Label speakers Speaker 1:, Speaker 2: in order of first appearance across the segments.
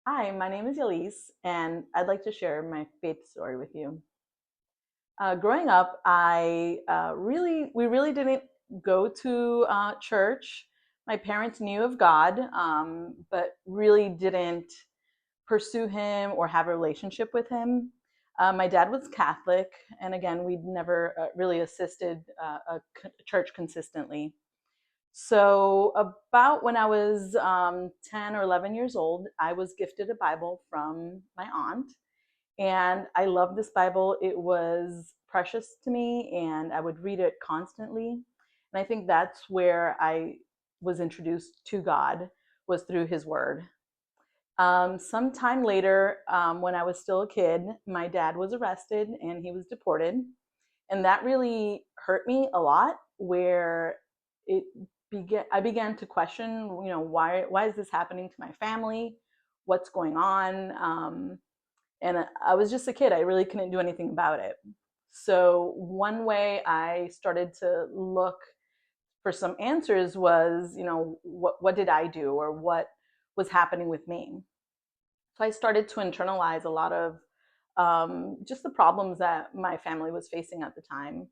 Speaker 1: Hi, my name is Yalis, and I'd like to share my faith story with you. Growing up, we really didn't go to church. My parents knew of God, but really didn't pursue Him or have a relationship with Him. My dad was Catholic, and again, we'd never really assisted church consistently. So, about when I was 10 or 11 years old, I was gifted a Bible from my aunt, and I loved this Bible. It was precious to me, and I would read it constantly. And I think that's where I was introduced to God, was through His Word. Sometime later, when I was still a kid, my dad was arrested and he was deported, and that really hurt me a lot. Where it I began to question, why is this happening to my family? What's going on? And I was just a kid. I really couldn't do anything about it. So one way I started to look for some answers was, what did I do, or what was happening with me? So I started to internalize a lot of just the problems that my family was facing at the time.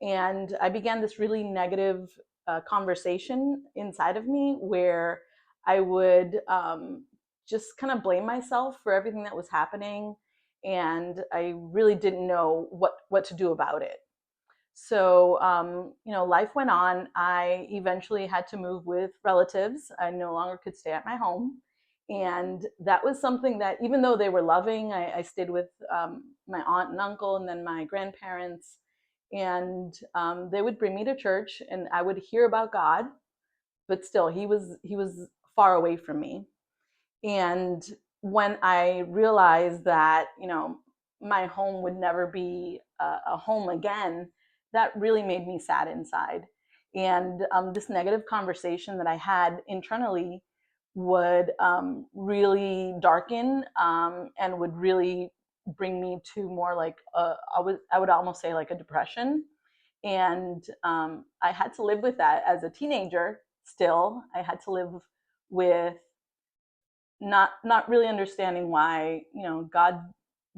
Speaker 1: And I began this really negative conversation inside of me where I would just kind of blame myself for everything that was happening. And I really didn't know what to do about it. So, life went on. I eventually had to move with relatives. I no longer could stay at my home. And that was something that, even though they were loving, I stayed with my aunt and uncle and then my grandparents. And they would bring me to church and I would hear about God, but still, he was far away from me. And when I realized that, my home would never be a home again, that really made me sad inside. And this negative conversation that I had internally would really darken and would really bring me to more like I would almost say like a depression. And I had to live with that as a teenager. Still, I had to live with not really understanding why God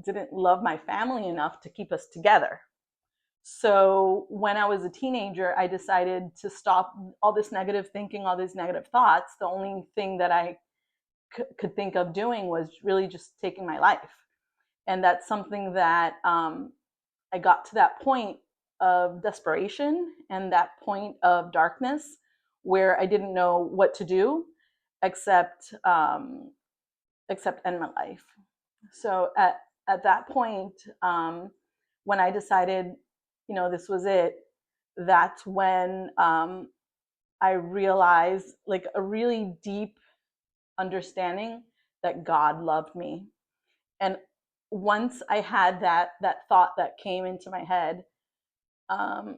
Speaker 1: didn't love my family enough to keep us together. So when I was a teenager, I decided to stop all this negative thinking, all these negative thoughts. The only thing that I could think of doing was really just taking my life. And that's something that I got to that point of desperation and that point of darkness where I didn't know what to do except end my life. So at that point, when I decided, this was it, that's when I realized like a really deep understanding that God loved me. And once I had that thought that came into my head, um,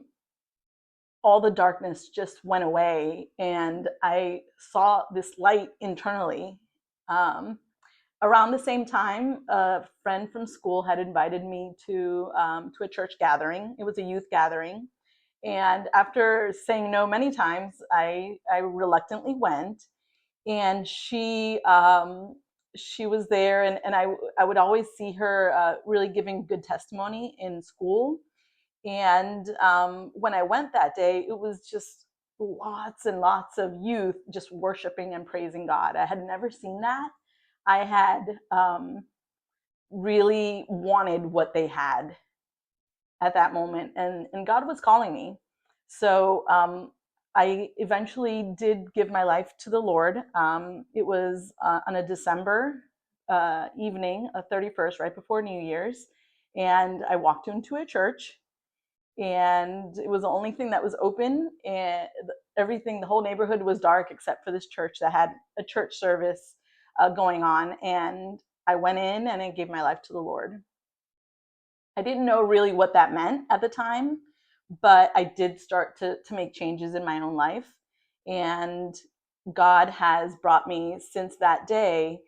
Speaker 1: all the darkness just went away, and I saw this light internally. Um, Around the same time, a friend from school had invited me to a church gathering. It was a youth gathering, and after saying no many times, I reluctantly went. And she was there, and I would always see her really giving good testimony in school. And when I went that day, it was just lots and lots of youth just worshiping and praising God. I had never seen that. I had really wanted what they had at that moment, and God was calling me. So I eventually did give my life to the Lord. It was on a December evening, a 31st, right before New Year's, and I walked into a church, and it was the only thing that was open, and everything, the whole neighborhood was dark except for this church that had a church service going on. And I went in and I gave my life to the Lord. I didn't know really what that meant at the time, but I did start to make changes in my own life. And God has brought me since that day,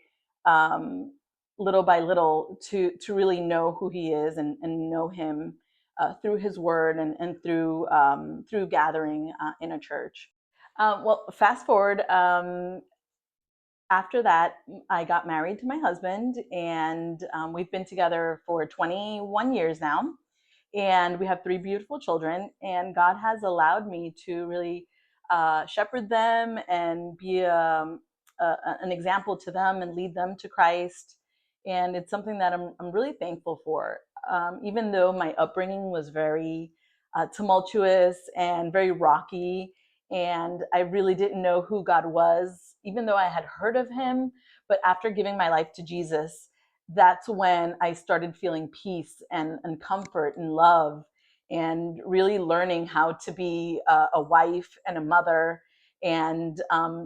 Speaker 1: um, little by little, to really know who He is, and know Him through His Word, and through gathering in a church. Well, fast forward. After that, I got married to my husband, and we've been together for 21 years now. And we have three beautiful children. And God has allowed me to really shepherd them and be an example to them and lead them to Christ. And it's something that I'm really thankful for. Even though my upbringing was very tumultuous and very rocky, and I really didn't know who God was, even though I had heard of him. But after giving my life to Jesus, that's when I started feeling peace and comfort and love, and really learning how to be a wife and a mother, and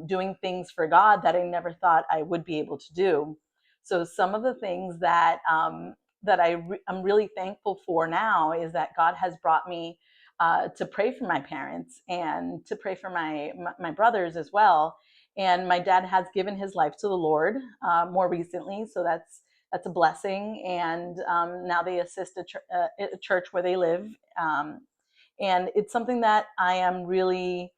Speaker 1: doing things for God that I never thought I would be able to do. So some of the things that I'm really thankful for now is that God has brought me to pray for my parents and to pray for my brothers as well. And my dad has given his life to the Lord more recently, so that's a blessing. And now they assist a church where they live, and it's something that I'm really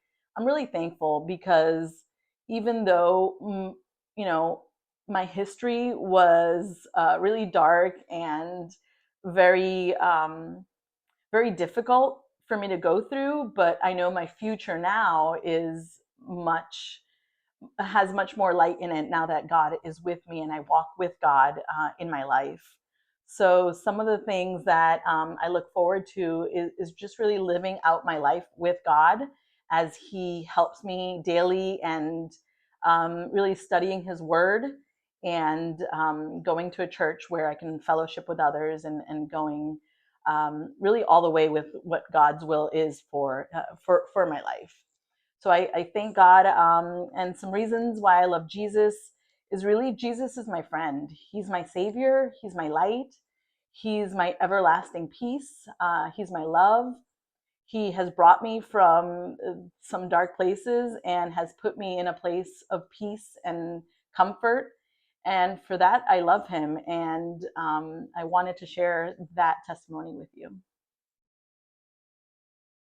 Speaker 1: thankful, because even though you know my history was really dark and very very difficult for me to go through, but I know my future now is much has much more light in it now that God is with me and I walk with God in my life. So some of the things that I look forward to is just really living out my life with God as He helps me daily, and really studying His Word, and going to a church where I can fellowship with others, and going really all the way with what God's will is for my life. So I thank God. And some reasons why I love Jesus is really, Jesus is my friend. He's my savior. He's my light. He's my everlasting peace. He's my love. He has brought me from some dark places and has put me in a place of peace and comfort. And for that, I love him. And I wanted to share that testimony with you.